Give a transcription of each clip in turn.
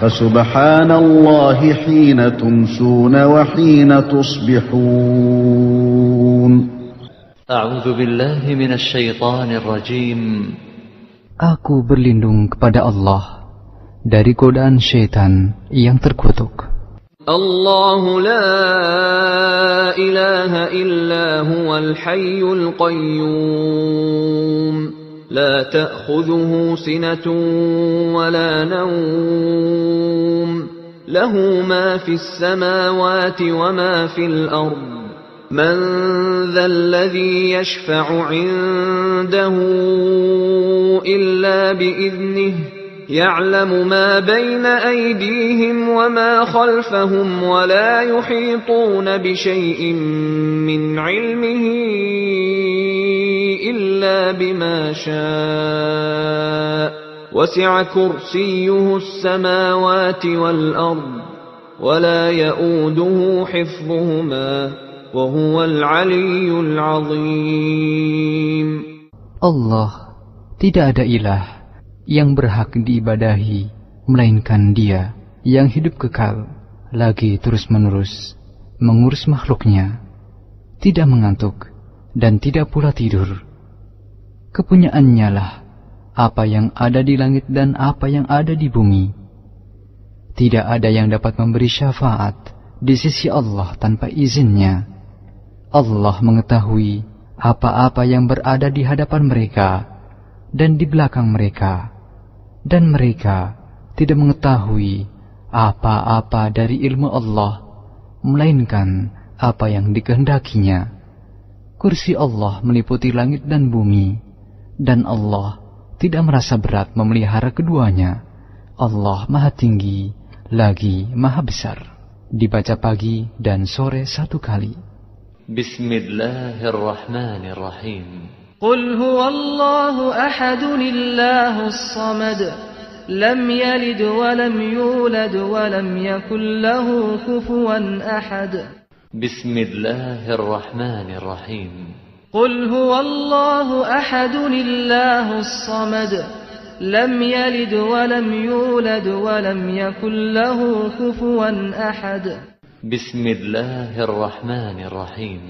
فسبحان الله حين تمسون وحين تصبحون. أعوذ بالله من الشيطان الرجيم. Aku berlindung kepada Allah dari godaan syaitan yang terkutuk. الله لا إله إلا هو الحي القيوم لا تأخذه سنة ولا نوم له ما في السماوات وما في الأرض من ذا الذي يشفع عنده إلا بإذنه يعلم ما بين أيديهم وما خلفهم ولا يحيطون بشيء من علمه إلا بما شاء وسع كرسيه السماوات والأرض ولا يؤوده حفظهما وهو العلي العظيم. Allah tidak ada ilah yang berhak diibadahi melainkan Dia yang hidup kekal lagi terus-menerus mengurus makhluknya, tidak mengantuk dan tidak pula tidur. Kepunyaannya lah apa yang ada di langit dan apa yang ada di bumi. Tidak ada yang dapat memberi syafaat di sisi Allah tanpa izinnya. Allah mengetahui apa-apa yang berada di hadapan mereka dan di belakang mereka, dan mereka tidak mengetahui apa-apa dari ilmu Allah melainkan apa yang dikehendakinya. Kursi Allah meliputi langit dan bumi, dan Allah tidak merasa berat memelihara keduanya. Allah Maha Tinggi lagi Maha Besar. Dibaca pagi dan sore 1 kali. Bismillahirrahmanirrahim. قل هو الله أحد الله الصمد لم يلد ولم يولد ولم يكن له كفوا أحد. بسم الله الرحمن الرحيم. قل هو الله أحد الله الصمد لم يلد ولم يولد ولم يكن له كفوا أحد. بسم الله الرحمن الرحيم.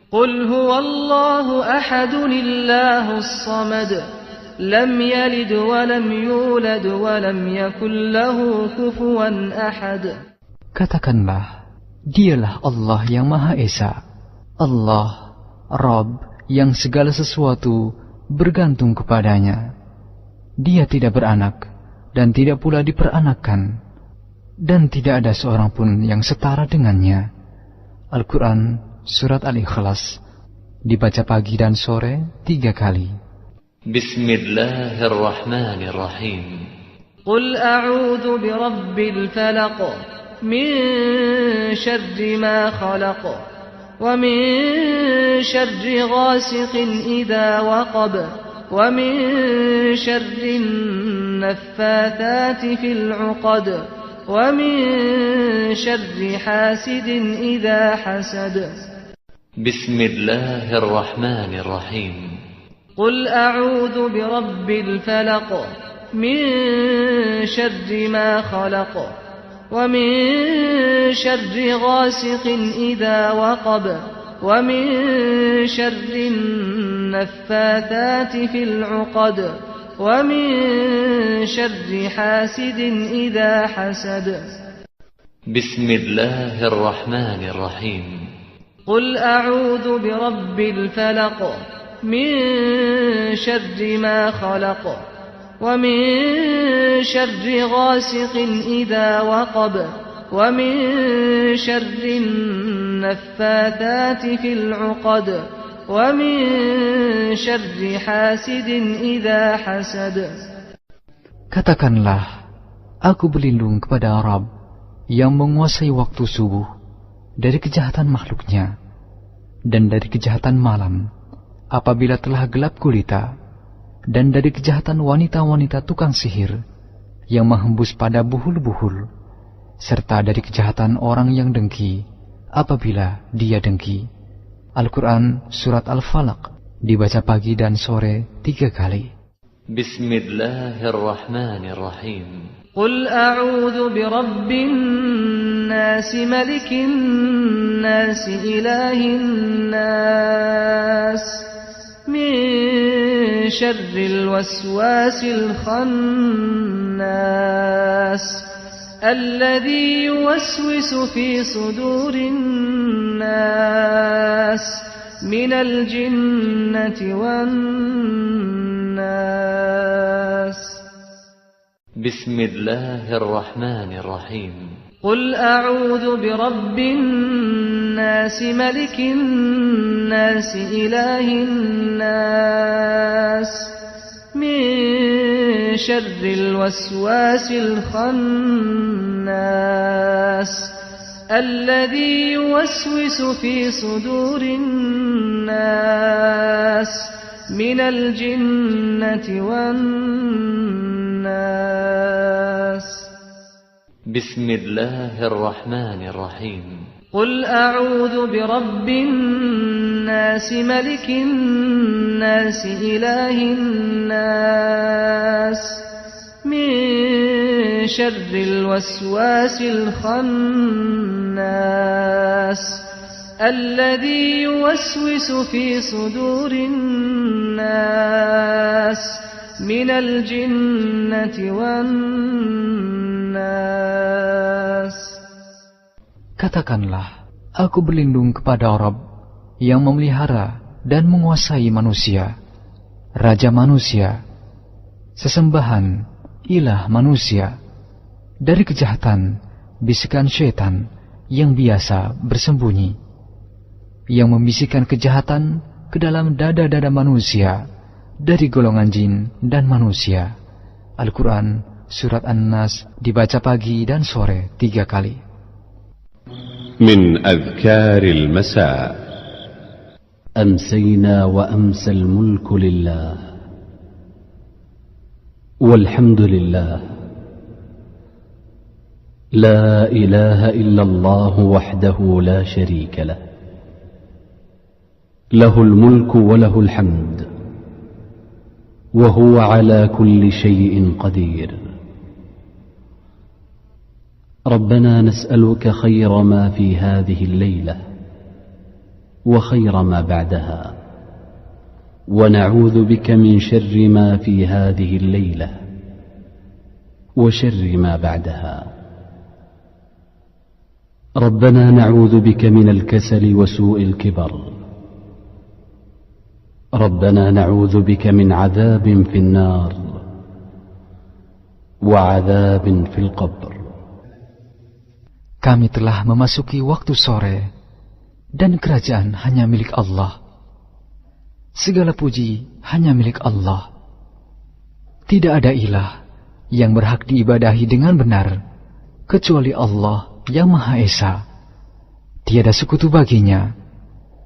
قل هو الله أحد الله الصمد لم يلد ولم يولد ولم يكن له كفوا أحد. Katakanlah, Dialah Allah yang Maha Esa, Allah, Rabb yang segala sesuatu bergantung kepadanya. Dia tidak beranak dan tidak pula diperanakkan, dan tidak ada seorang pun yang setara dengannya. Al-Quran Surat Al-Ikhlas, dibaca pagi dan sore 3 kali. Bismillahirrahmanirrahim. Qul a'udhu birabbil falaq min syarri ma khalaq wa min syarri ghasiqin idha waqab wa min syarri naffathati fil 'uqad wa min syarri hasidin idha hasad. Bismillahirrahmanirrahim. Qul a'udhu birabbil falaq min syarri ma khalaq wa min syarri ghasiqin idha waqab wa min syarri naffathati fil 'uqad wa min syarri hasidin idha hasad. Bismillahirrahmanirrahim. قل أعوذ برب الفلق من شر ما خلق ومن شر غاسق إذا وقب ومن شر النفاثات في العقد ومن شر حاسد إذا حسد. Katakanlah, aku berlindung kepada Rabb yang menguasai waktu subuh dari kejahatan makhluknya dan dari kejahatan malam apabila telah gelap gulita, dan dari kejahatan wanita-wanita tukang sihir yang menghembus pada buhul-buhul, serta dari kejahatan orang yang dengki apabila dia dengki. Al-Quran Surat Al-Falaq, dibaca pagi dan sore 3 kali. Bismillahirrahmanirrahim. قل أعوذ برب الناس ملك الناس إله الناس من شر الوسواس الخناس الذي يوسوس في صدور الناس من الجنة والناس. بسم الله الرحمن الرحيم. قل أعوذ برب الناس ملك الناس إله الناس من شر الوسواس الخناس الذي يوسوس في صدور الناس من الجنة والناس. بسم الله الرحمن الرحيم. قل أعوذ برب الناس ملك الناس إله الناس من شر الوسواس الخناس الذي يوسوس في صدور الناس من الجنة والناس. Katakanlah, aku berlindung kepada Rabb yang memelihara dan menguasai manusia, Raja manusia, sesembahan, ilah manusia, dari kejahatan, bisikan syaitan yang biasa bersembunyi, yang membisikkan kejahatan ke dalam dada-dada manusia, dari golongan jin dan manusia. Al-Quran, Surat An-Nas, dibaca pagi dan sore 3 kali. من أذكار المساء. أمسينا وأمسى الملك لله والحمد لله لا إله إلا الله وحده لا شريك له له الملك وله الحمد وهو على كل شيء قدير. ربنا نسألك خير ما في هذه الليلة وخير ما بعدها ونعوذ بك من شر ما في هذه الليلة وشر ما بعدها. ربنا نعوذ بك من الكسل وسوء الكبر. ربنا نعوذ بك من عذاب في النار وعذاب في القبر. Kami telah memasuki waktu sore, dan kerajaan hanya milik Allah. Segala puji hanya milik Allah. Tidak ada ilah yang berhak diibadahi dengan benar, kecuali Allah yang Maha Esa. Tiada sekutu baginya,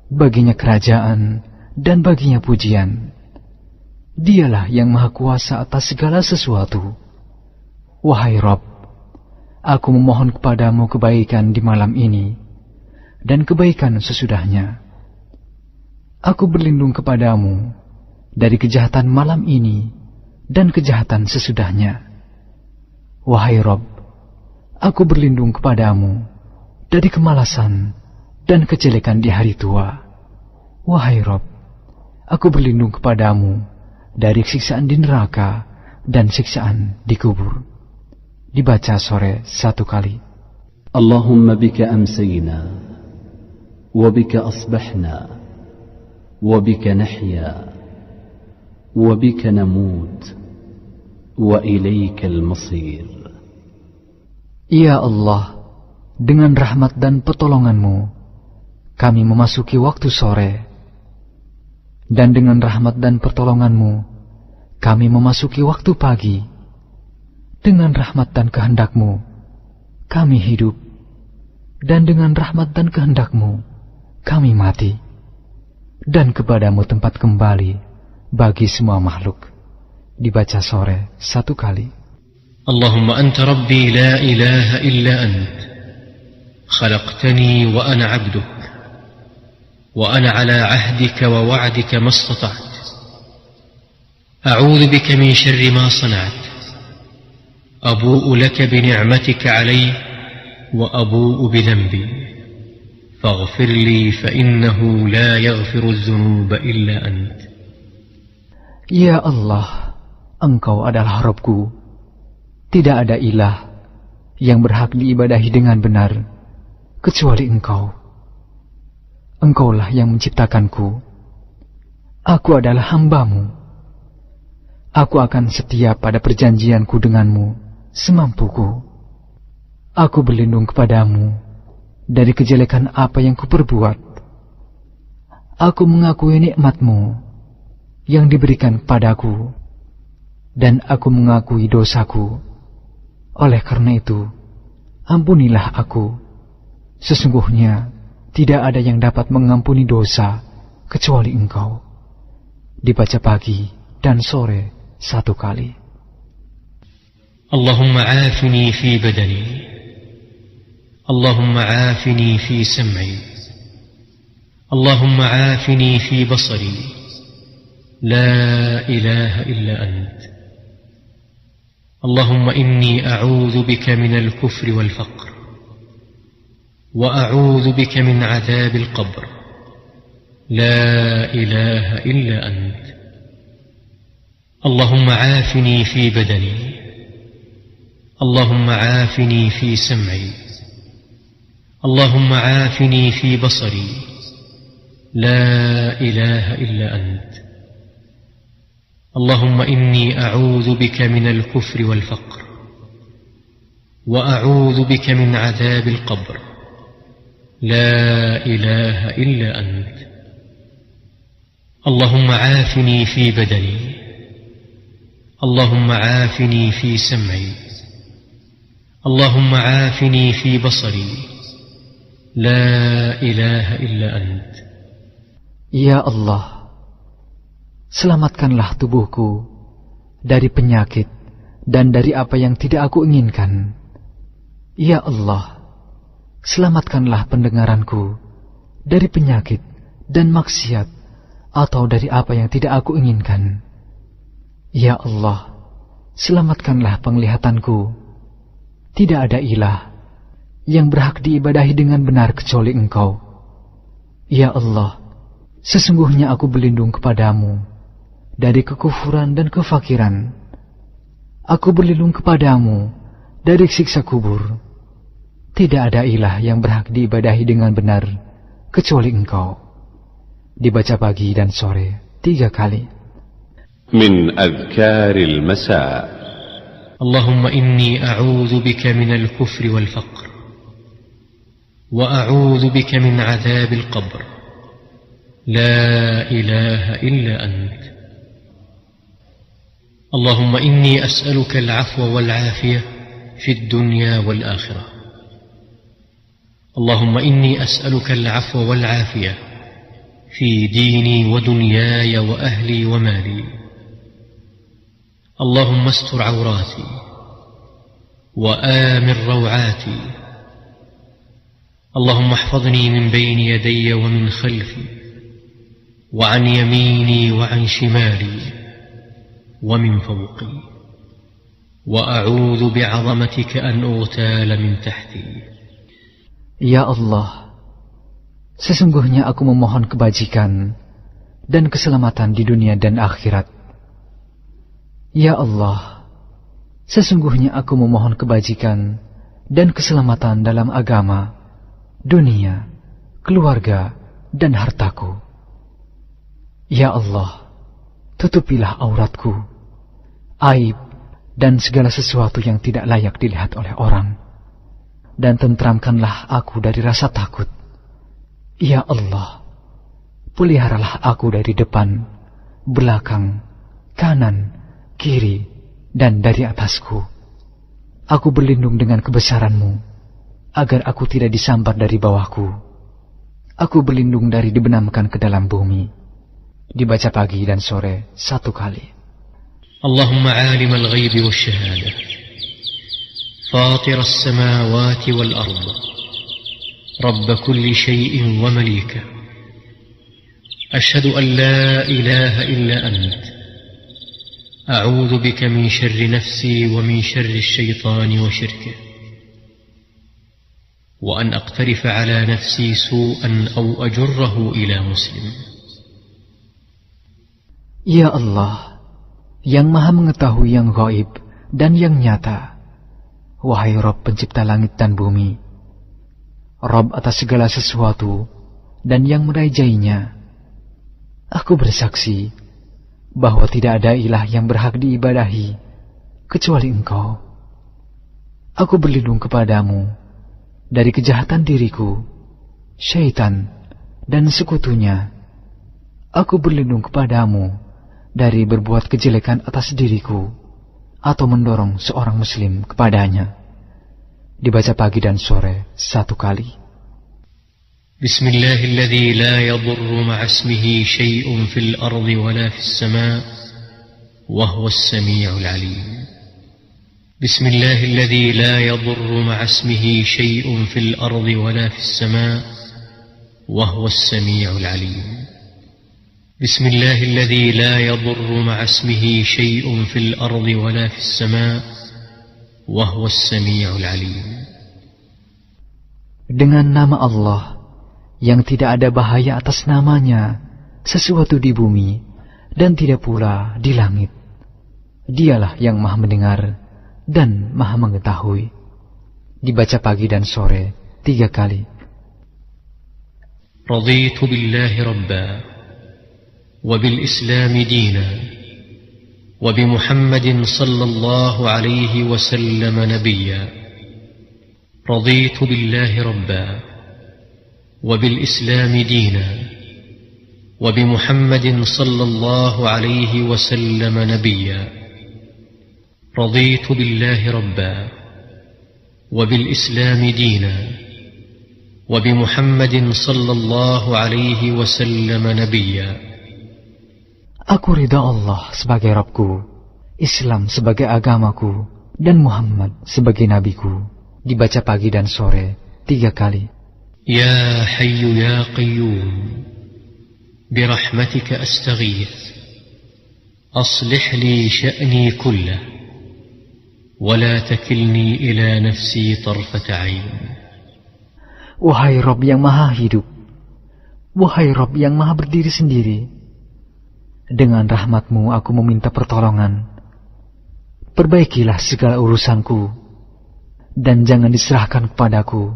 baginya kerajaan dan baginya pujian. Dialah yang Maha Kuasa atas segala sesuatu. Wahai Rabb, aku memohon kepadamu kebaikan di malam ini, dan kebaikan sesudahnya. Aku berlindung kepadamu dari kejahatan malam ini, dan kejahatan sesudahnya. Wahai Rabb, aku berlindung kepadamu dari kemalasan dan kejelekan di hari tua. Wahai Rabb, aku berlindung kepadamu dari siksaan di neraka dan siksaan di kubur. Dibaca sore 1 kali. Allahumma bika amsayna wa bika asbahna wa bika nahya wa bika namut wa ilaikal masir. Ya Allah, dengan rahmat dan pertolongan-Mu kami memasuki waktu sore, dan dengan rahmat dan pertolongan-Mu kami memasuki waktu pagi. Dengan rahmat dan kehendak-Mu kami hidup, dan dengan rahmat dan kehendak-Mu kami mati, dan kepadamu tempat kembali bagi semua makhluk. Dibaca sore 1 kali. Allahumma anta rabbi la ilaha illa ant, khalaqtani wa ana abduk, wa ana ala ahdika wa wa'dika mastata'at, a'udhu bika min syarri ma sana'at, أبوء لك بنعمتك علي وأبوء بذنبي فاغفر لي فإنه لا يغفر الذنوب إلا أنت. Ya Allah, Engkau adalah Rabbku. Tidak ada ilah yang berhak diibadahi dengan benar kecuali Engkau. Engkaulah yang menciptakanku. Aku adalah hamba-Mu. Aku akan setia pada perjanjianku denganmu semampuku. Aku berlindung kepadamu dari kejelekan apa yang kuperbuat. Aku mengakui nikmat-Mu yang diberikan padaku, dan aku mengakui dosaku. Oleh karena itu, ampunilah aku. Sesungguhnya tidak ada yang dapat mengampuni dosa kecuali Engkau. Dibaca pagi dan sore 1 kali. Allahumma aafini fi badani, Allahumma aafini fi sam'i, Allahumma aafini fi basari, la ilaha illa ant. Allahumma inni a'udhu bika minal kufri wal faqr, وأعوذ بك من عذاب القبر لا إله إلا أنت. اللهم عافني في بدني، اللهم عافني في سمعي، اللهم عافني في بصري لا إله إلا أنت. اللهم إني أعوذ بك من الكفر والفقر وأعوذ بك من عذاب القبر لا إله إلا أنت. اللهم عافني في بدني، اللهم عافني في سمعي، اللهم عافني في بصري لا إله إلا أنت. Ya Allah, selamatkanlah tubuhku dari penyakit dan dari apa yang tidak aku inginkan. Ya Allah, selamatkanlah pendengaranku dari penyakit dan maksiat atau dari apa yang tidak aku inginkan. Ya Allah, selamatkanlah penglihatanku. Tidak ada ilah yang berhak diibadahi dengan benar kecuali Engkau. Ya Allah, sesungguhnya aku berlindung kepadamu dari kekufuran dan kefakiran. Aku berlindung kepadamu dari siksa kubur. Tidak ada ilah yang berhak diibadahi dengan benar kecuali Engkau. Dibaca pagi dan sore 3 kali. Min adhkaril masa. Allahumma inni a'udhu bika minal kufri wal faqr wa a'udhu bika min adhabil qabr la ilaha illa ant. Allahumma inni as'aluka al-'afwa wal 'afiyah fid dunya wal akhirah. اللهم إني أسألك العفو والعافية في ديني ودنياي وأهلي ومالي. اللهم استر عوراتي وآمن روعاتي. اللهم احفظني من بين يدي ومن خلفي وعن يميني وعن شمالي ومن فوقي وأعوذ بعظمتك أن أغتال من تحتي. Ya Allah, sesungguhnya aku memohon kebajikan dan keselamatan di dunia dan akhirat. Ya Allah, sesungguhnya aku memohon kebajikan dan keselamatan dalam agama, dunia, keluarga, dan hartaku. Ya Allah, tutupilah auratku, aib, dan segala sesuatu yang tidak layak dilihat oleh orang. Dan tentramkanlah aku dari rasa takut. Ya Allah, peliharalah aku dari depan, belakang, kanan, kiri, dan dari atasku. Aku berlindung dengan kebesaran-Mu, agar aku tidak disambar dari bawahku. Aku berlindung dari dibenamkan ke dalam bumi. Dibaca pagi dan sore 1 kali. Allahumma alim al-ghaybi wa syahada, فاطر السماوات والأرض، رب كل شيء ومليكه، أشهد أن لا إله إلا أنت، أعوذ بك من شر نفسي ومن شر الشيطان وشركه وأن أقترف على نفسي سوءا أو أجره إلى مسلم. Ya Allah, yang maha mengetahui yang gaib dan yang nyata, wahai Rabb pencipta langit dan bumi, Rabb atas segala sesuatu dan yang merajainya, aku bersaksi bahwa tidak ada ilah yang berhak diibadahi kecuali Engkau. Aku berlindung kepadamu dari kejahatan diriku, syaitan, dan sekutunya. Aku berlindung kepadamu dari berbuat kejelekan atas diriku atau mendorong seorang muslim kepadanya. Dibaca pagi dan sore 1 kali. Bismillahilladzi la yadurru ma'a ismihi syai'un fil ardi wala fis sama' wa huwas sami'ul 'alim. Bismillahilladzi la yadurru ma'a ismihi syai'un fil ardi wala fis sama' wa huwas sami'ul 'alim. Bismillahilladzi la yadurru ma'a ismihi syai'un fil ardi wala fis sama' wa huwas sami'ul 'alim. Dengan nama Allah yang tidak ada bahaya atas namanya sesuatu di bumi dan tidak pula di langit. Dialah yang maha mendengar dan maha mengetahui. Dibaca pagi dan sore 3 kali. Raditu billahi rabba wa bil islam dina wa bi Muhammadin sallallahu alaihi wasallam nabiyya. Raditu billahi rabba wa bil islam dina wa bi Muhammadin sallallahu alaihi wasallam nabiyya. Raditu billahi rabba wa bil islam dina wa bi Muhammadin sallallahu alaihi wasallam nabiyya. Aku ridha Allah sebagai Rabbku, Islam sebagai agamaku, dan Muhammad sebagai nabiku. Dibaca pagi dan sore 3 kali. Ya Hayyu Ya Qayyum, birahmatika astaghith, aslih li sya'ni kullah, wa la takilni ila nafsi tarfata 'ain. Wahai Rabb yang maha hidup, wahai Rabb yang maha berdiri sendiri, dengan rahmat-Mu aku meminta pertolongan. Perbaikilah segala urusanku, dan jangan diserahkan kepadaku,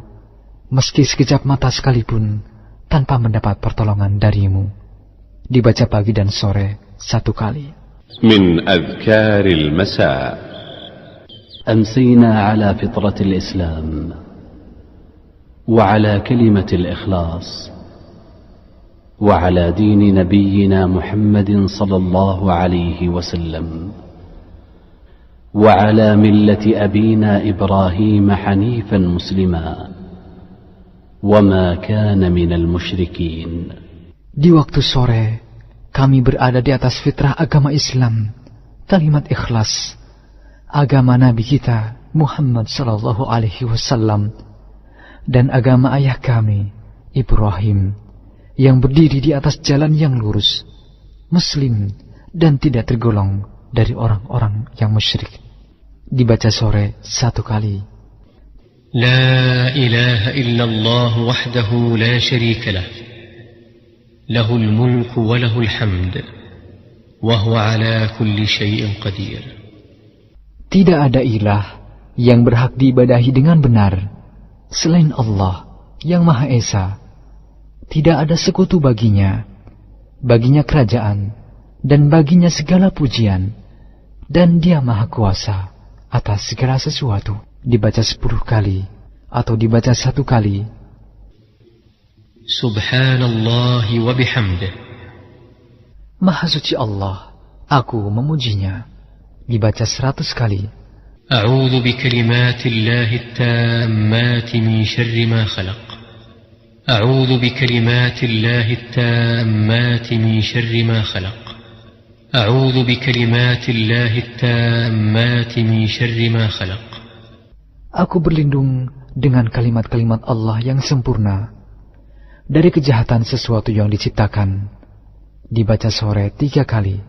meski sekejap mata sekalipun, tanpa mendapat pertolongan dari-Mu. Dibaca pagi dan sore 1 kali. Min adhkaril masa. أمسينا على فطرة الإسلام وعلى كلمة الإخلاص وعلى دين نبينا محمد صلى الله عليه وسلم وعلى ملة أبينا إبراهيم حنيفا مسلما وما كان من المشركين. Di waktu sore, kami berada di atas fitrah agama Islam, kalimat ikhlas, agama Nabi kita Muhammad sallallahu alaihi wasallam, dan agama ayah kami Ibrahim, yang berdiri di atas jalan yang lurus, muslim, dan tidak tergolong dari orang-orang yang musyrik. Dibaca sore 1 kali. La ilaha illallah wahdahu la syarika lah, lahul mulku wa lahul hamd, wa huwa ala kulli syai'in qadir. Tidak ada ilah yang berhak diibadahi dengan benar selain Allah yang Maha Esa. Tidak ada sekutu baginya, baginya kerajaan, dan baginya segala pujian, dan Dia Maha Kuasa atas segala sesuatu. Dibaca 10 kali, atau dibaca 1 kali. Subhanallah wa bihamdih. Maha suci Allah, aku memujinya. Dibaca 100 kali. A'udzu bikalimatillahi at-tammati min syarri ma khalaq. أعوذ بكلمات الله التامات من شر ما خلق. أعوذ بكلمات الله التامات من شر ما خلق. Aku berlindung dengan kalimat-kalimat Allah yang sempurna dari kejahatan sesuatu yang diciptakan. Dibaca sore 3 kali.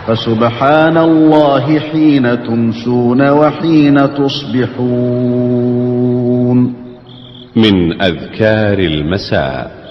فسبحان الله حين تمسون وحين تصبحون. من أذكار المساء.